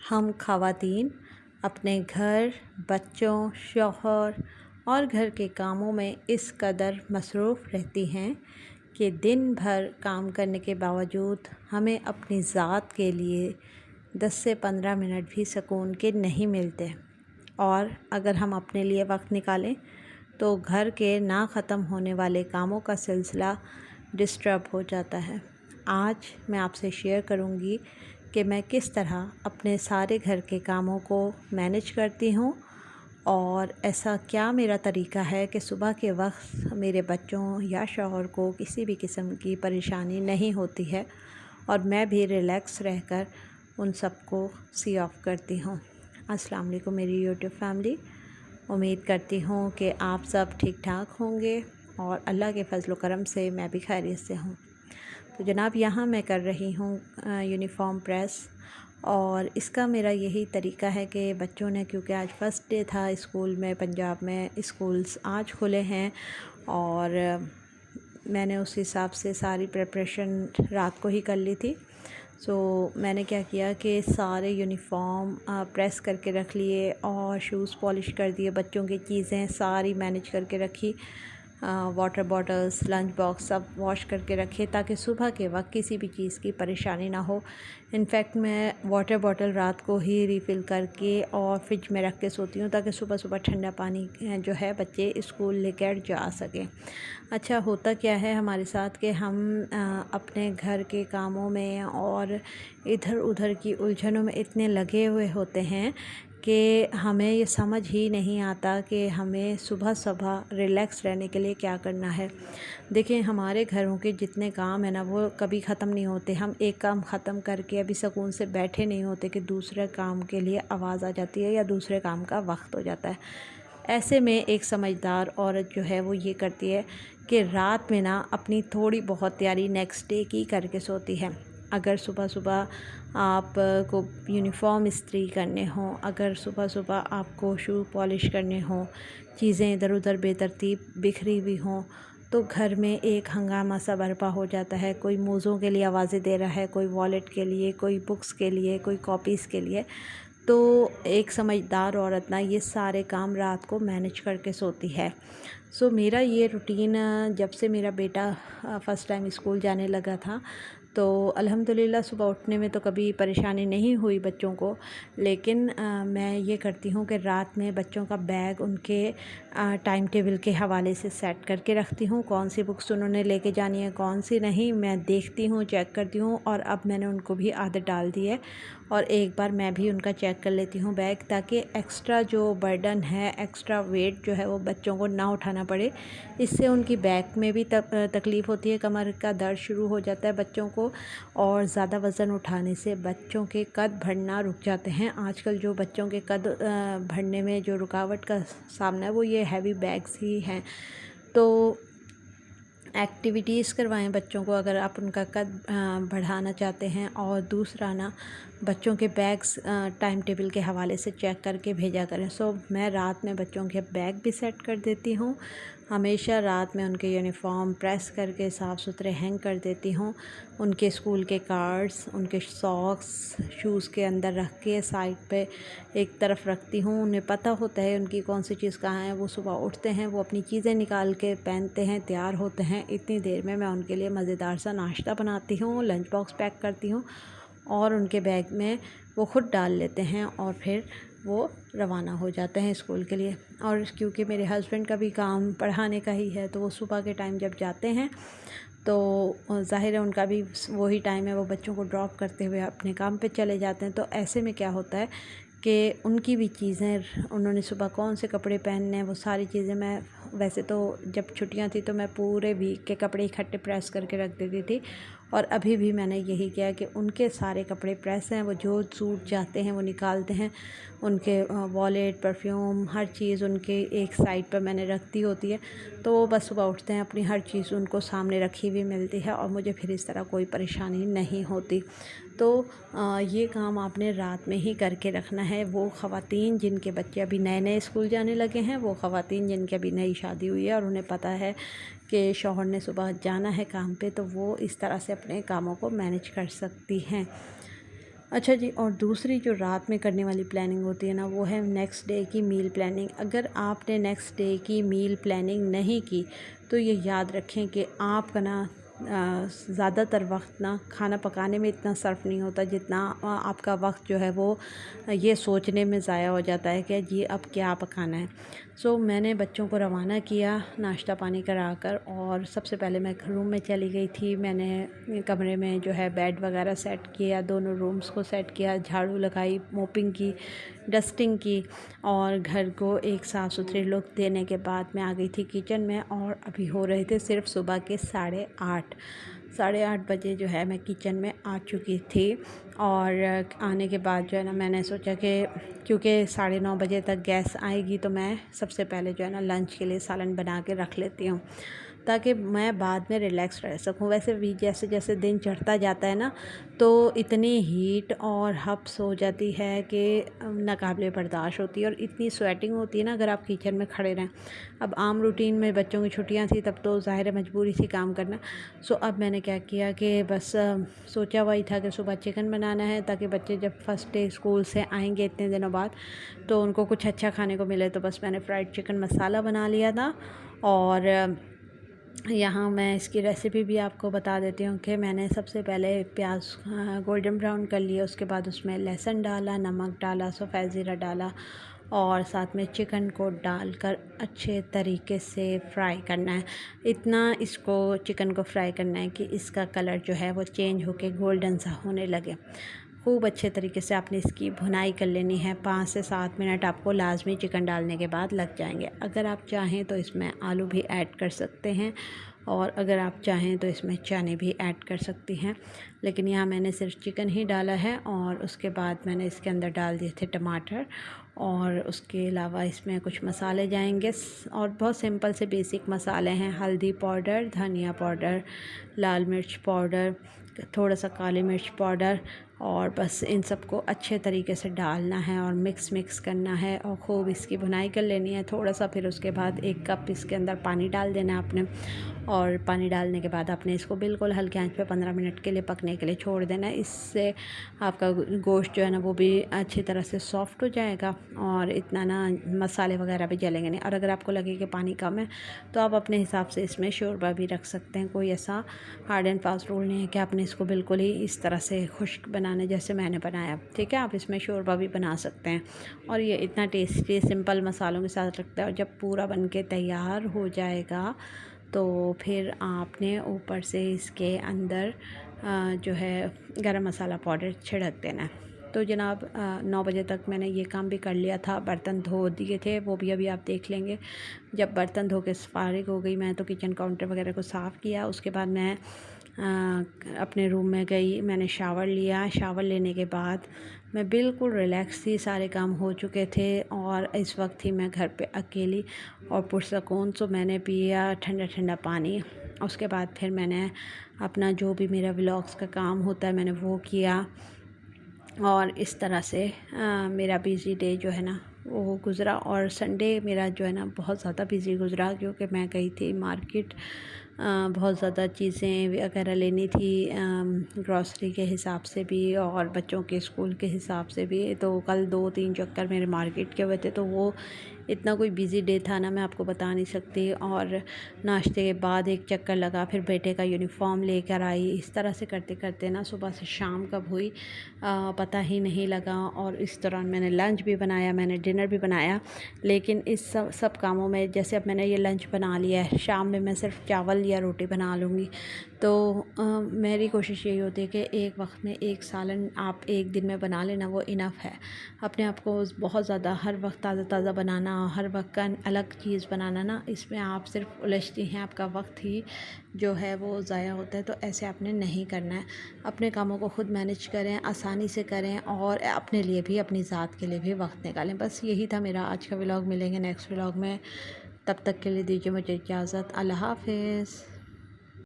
हम ख़वातीन अपने घर, बच्चों, शौहर और घर के कामों में इस कदर मसरूफ़ रहती हैं कि दिन भर काम करने के बावजूद हमें अपनी ज़ात के लिए 10 से 15 मिनट भी सुकून के नहीं मिलते। और अगर हम अपने लिए वक्त निकालें तो घर के ना ख़त्म होने वाले कामों का सिलसिला डिस्टर्ब हो जाता है। आज मैं आपसे शेयर करूंगी कि मैं किस तरह अपने सारे घर के कामों को मैनेज करती हूँ और ऐसा क्या मेरा तरीका है कि सुबह के वक्त मेरे बच्चों या शौहर को किसी भी किस्म की परेशानी नहीं होती है और मैं भी रिलैक्स रहकर उन सबको सी ऑफ करती हूँ। अस्सलाम वालेकुम मेरी यूट्यूब फैमिली, उम्मीद करती हूँ कि आप सब ठीक ठाक होंगे और अल्लाह के फजल करम से मैं भी खैरियत से हूँ। तो जनाब, यहाँ मैं कर रही हूँ यूनिफ़ॉर्म प्रेस और इसका मेरा यही तरीका है कि बच्चों ने, क्योंकि आज फ़र्स्ट डे था स्कूल में, पंजाब में स्कूल्स आज खुले हैं और मैंने उस हिसाब से सारी प्रिपरेशन रात को ही कर ली थी। मैंने क्या किया कि सारे यूनिफ़ॉर्म प्रेस करके रख लिए और शूज़ पॉलिश कर दिए, बच्चों की चीज़ें सारी मैनेज करके रखी, वाटर बॉटल्स, लंच बॉक्स सब वॉश करके रखे ताकि सुबह के वक्त किसी भी चीज़ की परेशानी ना हो। इनफैक्ट मैं वाटर बॉटल रात को ही रिफ़िल करके और फ्रिज में रख के सोती हूँ ताकि सुबह सुबह ठंडा पानी जो है बच्चे स्कूल लेकर जा सकें। अच्छा, होता क्या है हमारे साथ कि हम अपने घर के कामों में और इधर उधर की उलझनों में इतने लगे हुए होते हैं कि हमें ये समझ ही नहीं आता कि हमें सुबह सुबह रिलैक्स रहने के लिए क्या करना है। देखिए, हमारे घरों के जितने काम हैं ना वो कभी ख़त्म नहीं होते। हम एक काम ख़त्म करके अभी सुकून से बैठे नहीं होते कि दूसरे काम के लिए आवाज़ आ जाती है या दूसरे काम का वक्त हो जाता है। ऐसे में एक समझदार औरत जो है वो ये करती है कि रात में ना अपनी थोड़ी बहुत तैयारी नेक्स्ट डे की करके सोती है। अगर सुबह सुबह आप को यूनिफ़ॉर्म इस्त्री करने हों, अगर सुबह सुबह आपको शू पॉलिश करने हों, चीज़ें इधर उधर बेतरतीब बिखरी हुई हों, तो घर में एक हंगामा सा बर्पा हो जाता है। कोई मोज़ों के लिए आवाज़ें दे रहा है, कोई वॉलेट के लिए, कोई बुक्स के लिए, कोई कॉपीज़ के लिए। तो एक समझदार औरत ना ये सारे काम रात को मैनेज करके सोती है। मेरा ये रूटीन जब से मेरा बेटा फ़र्स्ट टाइम स्कूल जाने लगा था तो अल्हम्दुलिल्लाह सुबह उठने में तो कभी परेशानी नहीं हुई बच्चों को, लेकिन मैं ये करती हूँ कि रात में बच्चों का बैग उनके टाइम टेबल के हवाले से सेट करके रखती हूँ। कौन सी बुक्स उन्होंने लेके जानी है, कौन सी नहीं, मैं देखती हूँ, चेक करती हूँ। और अब मैंने उनको भी आदत डाल दी है और एक बार मैं भी उनका चेक कर लेती हूँ बैग, ताकि एक्स्ट्रा जो बर्डन है, एक्स्ट्रा वेट जो है वो बच्चों को ना उठाना पड़े। इससे उनकी बैक में भी तकलीफ़ होती है, कमर का दर्द शुरू हो जाता है बच्चों को और ज़्यादा वज़न उठाने से बच्चों के कद बढ़ना रुक जाते हैं। आजकल जो बच्चों के कद बढ़ने में जो रुकावट का सामना है वो ये हैवी बैग्स ही हैं। तो एक्टिविटीज़ करवाएं बच्चों को अगर आप उनका कद बढ़ाना चाहते हैं। और दूसरा ना, बच्चों के बैग्स टाइम टेबल के हवाले से चेक करके भेजा करें। मैं रात में बच्चों के बैग भी सेट कर देती हूँ। हमेशा रात में उनके यूनिफ़ॉर्म प्रेस करके साफ़ सुथरे हैंग कर देती हूँ। उनके स्कूल के कार्ड्स, उनके सॉक्स शूज़ के अंदर रख के साइड पे एक तरफ रखती हूँ। उन्हें पता होता है उनकी कौन सी चीज़ कहाँ है। वो सुबह उठते हैं, वो अपनी चीज़ें निकाल के पहनते हैं, तैयार होते हैं। इतनी देर में मैं उनके लिए मज़ेदार सा नाश्ता बनाती हूँ, लंच बॉक्स पैक करती हूँ और उनके बैग में वो ख़ुद डाल लेते हैं और फिर वो रवाना हो जाते हैं स्कूल के लिए। और क्योंकि मेरे हस्बैंड का भी काम पढ़ाने का ही है तो वो सुबह के टाइम जब जाते हैं तो ज़ाहिर है उनका भी वही टाइम है, वो बच्चों को ड्रॉप करते हुए अपने काम पे चले जाते हैं। तो ऐसे में क्या होता है कि उनकी भी चीज़ें, उन्होंने सुबह कौन से कपड़े पहनने हैं, वो सारी चीज़ें मैं, वैसे तो जब छुट्टियां थी तो मैं पूरे वीक के कपड़े इकट्ठे प्रेस करके रख देती थी और अभी भी मैंने यही किया कि उनके सारे कपड़े प्रेस हैं। वो जो सूट चाहते हैं वो निकालते हैं, उनके वॉलेट, परफ्यूम, हर चीज़ उनके एक साइड पर मैंने रख दी होती है। तो वो बस सुबह उठते हैं, अपनी हर चीज़ उनको सामने रखी हुई मिलती है और मुझे फिर इस तरह कोई परेशानी नहीं होती। तो ये काम आपने रात में ही करके रखना है। वो ख़वातीन जिनके बच्चे अभी नए नए स्कूल जाने लगे हैं, वो ख़वातीन जिनकी अभी नई शादी हुई है और उन्हें पता है कि शौहर ने सुबह जाना है काम पे, तो वो इस तरह से अपने कामों को मैनेज कर सकती हैं। अच्छा जी, और दूसरी जो रात में करने वाली प्लानिंग होती है ना, वो है नेक्स्ट डे की मील प्लानिंग। अगर आपने नेक्स्ट डे की मील प्लानिंग नहीं की, तो ये याद रखें कि आपका ना ज़्यादातर वक्त ना खाना पकाने में इतना सर्फ नहीं होता, जितना आपका वक्त जो है वो ये सोचने में ज़ाया हो जाता है कि जी अब क्या पकाना है। मैंने बच्चों को रवाना किया नाश्ता पानी कराकर, और सबसे पहले मैं रूम में चली गई थी। मैंने कमरे में जो है बेड वगैरह सेट किया, दोनों रूम्स को सेट किया, झाड़ू लगाई, मोपिंग की, डस्टिंग की, और घर को एक साफ़ सुथरे लुक देने के बाद मैं आ गई थी किचन में। और अभी हो रहे थे सिर्फ सुबह के 8:30 बजे जो है मैं किचन में आ चुकी थी। और आने के बाद जो है ना, मैंने सोचा कि क्योंकि 9:30 बजे तक गैस आएगी, तो मैं सबसे पहले जो है ना लंच के लिए सालन बना के रख लेती हूँ, ताकि मैं बाद में रिलैक्स रह सकूँ। वैसे भी जैसे जैसे दिन चढ़ता जाता है ना, तो इतनी हीट और हब्स हो जाती है कि नाकाबिले बर्दाश्त होती है, और इतनी स्वेटिंग होती है ना अगर आप किचन में खड़े रहें। अब आम रूटीन में बच्चों की छुट्टियां थी, तब तो ज़ाहिर है मजबूरी थी काम करना। अब मैंने क्या किया कि बस सोचा वही था कि सुबह चिकन बनाना है, ताकि बच्चे जब फर्स्ट डे स्कूल से आएंगे इतने दिनों बाद, तो उनको कुछ अच्छा खाने को मिले। तो बस मैंने फ्राइड चिकन मसाला बना लिया था। और यहाँ मैं इसकी रेसिपी भी आपको बता देती हूँ कि मैंने सबसे पहले प्याज गोल्डन ब्राउन कर लिया, उसके बाद उसमें लहसुन डाला, नमक डाला, सफ़ेद ज़ीरा डाला, और साथ में चिकन को डालकर अच्छे तरीके से फ्राई करना है। इतना इसको चिकन को फ्राई करना है कि इसका कलर जो है वो चेंज होके गोल्डन सा होने लगे। खूब अच्छे तरीके से आपने इसकी भुनाई कर लेनी है। 5 से 7 मिनट आपको लाजमी चिकन डालने के बाद लग जाएंगे। अगर आप चाहें तो इसमें आलू भी ऐड कर सकते हैं, और अगर आप चाहें तो इसमें चने भी ऐड कर सकती हैं, लेकिन यहाँ मैंने सिर्फ चिकन ही डाला है। और उसके बाद मैंने इसके अंदर डाल दिए थे टमाटर, और उसके अलावा इसमें कुछ मसाले जाएंगे, और बहुत सिंपल से बेसिक मसाले हैं। हल्दी पाउडर, धनिया पाउडर, लाल मिर्च पाउडर, थोड़ा सा काली मिर्च पाउडर, और बस इन सबको अच्छे तरीके से डालना है और मिक्स करना है, और खूब इसकी भुनाई कर लेनी है थोड़ा सा। फिर उसके बाद 1 कप इसके अंदर पानी डाल देना है आपने, और पानी डालने के बाद आपने इसको बिल्कुल हल्के आंच पे 15 मिनट के लिए पकने के लिए छोड़ देना है। इससे आपका गोश्त जो है ना वो भी अच्छी तरह से सॉफ्ट हो जाएगा, और इतना ना मसाले वगैरह भी जलेंगे नहीं। और अगर आपको लगे कि पानी कम है, तो आप अपने हिसाब से इसमें शोरबा भी रख सकते हैं। कोई ऐसा हार्ड एंड फास्ट रूल नहीं है कि आपने इसको बिल्कुल ही इस तरह से खुश्क बनाना जैसे मैंने बनाया, ठीक है। आप इसमें शोरबा भी बना सकते हैं, और ये इतना टेस्टी सिंपल मसालों के साथ लगता है। और जब पूरा बन के तैयार हो जाएगा, तो फिर आपने ऊपर से इसके अंदर जो है गरम मसाला पाउडर छिड़क देना है। तो जनाब 9 बजे तक मैंने ये काम भी कर लिया था। बर्तन धो दिए थे, वो भी अभी आप देख लेंगे। जब बर्तन धो के फारिग हो गई मैं, तो किचन काउंटर वगैरह को साफ़ किया। उसके बाद मैं अपने रूम में गई, मैंने शावर लिया। शावर लेने के बाद मैं बिल्कुल रिलैक्स थी, सारे काम हो चुके थे, और इस वक्त थी मैं घर पे अकेली और पुरसकून। मैंने पिया ठंडा ठंडा पानी। उसके बाद फिर मैंने अपना जो भी मेरा व्लॉग्स का काम होता है मैंने वो किया, और इस तरह से मेरा बिज़ी डे जो है ना वो गुज़रा। और संडे मेरा जो है ना बहुत ज़्यादा बिज़ी गुज़रा, क्योंकि मैं गई थी मार्केट। बहुत ज़्यादा चीज़ें वगैरह लेनी थी, ग्रॉसरी के हिसाब से भी और बच्चों के स्कूल के हिसाब से भी। तो कल 2-3 चक्कर मेरे मार्केट के हुए थे, तो वो इतना कोई बिज़ी डे था ना, मैं आपको बता नहीं सकती। और नाश्ते के बाद एक चक्कर लगा, फिर बेटे का यूनिफ़ॉर्म लेकर आई। इस तरह से करते करते ना सुबह से शाम कब हुई पता ही नहीं लगा। और इस दौरान मैंने लंच भी बनाया, मैंने डिनर भी बनाया। लेकिन इस सब कामों में, जैसे अब मैंने ये लंच बना लिया है, शाम में मैं सिर्फ चावल या रोटी बना लूँगी। तो मेरी कोशिश यही होती है कि एक वक्त में एक सालन आप एक दिन में बना लेना, वो इनफ है। अपने आप को बहुत ज़्यादा हर वक्त ताज़ा ताज़ा बनाना, हर वक्त का अलग चीज़ बनाना ना, इसमें आप सिर्फ उलझती हैं, आपका वक्त ही जो है वो ज़ाया होता है। तो ऐसे आपने नहीं करना है। अपने कामों को ख़ुद मैनेज करें, आसानी से करें, और अपने लिए भी, अपनी ज़ात के लिए भी वक्त निकालें। बस यही था मेरा आज का व्लॉग। मिलेंगे नेक्स्ट व्लॉग में, तब तक के लिए दीजिए मुझे इजाज़त। अल्लाह हाफ़िज़।